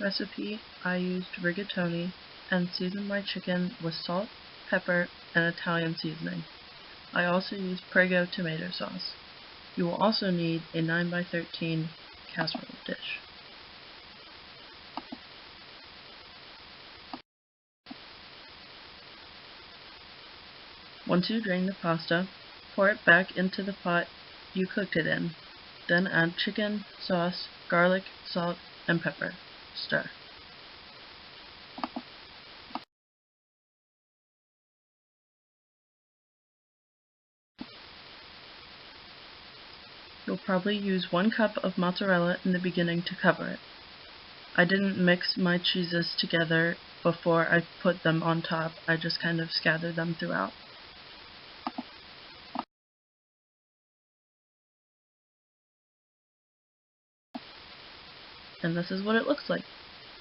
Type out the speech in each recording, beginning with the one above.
recipe, I used rigatoni and seasoned my chicken with salt, pepper, and Italian seasoning. I also used Prego tomato sauce. You will also need a 9x13 casserole dish. Once you drain the pasta, pour it back into the pot you cooked it in. Then add chicken, sauce, garlic, salt, and pepper. Stir. You'll probably use 1 cup of mozzarella in the beginning to cover it. I didn't mix my cheeses together before I put them on top, I just kind of scattered them throughout. And this is what it looks like.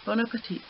Bon appetit!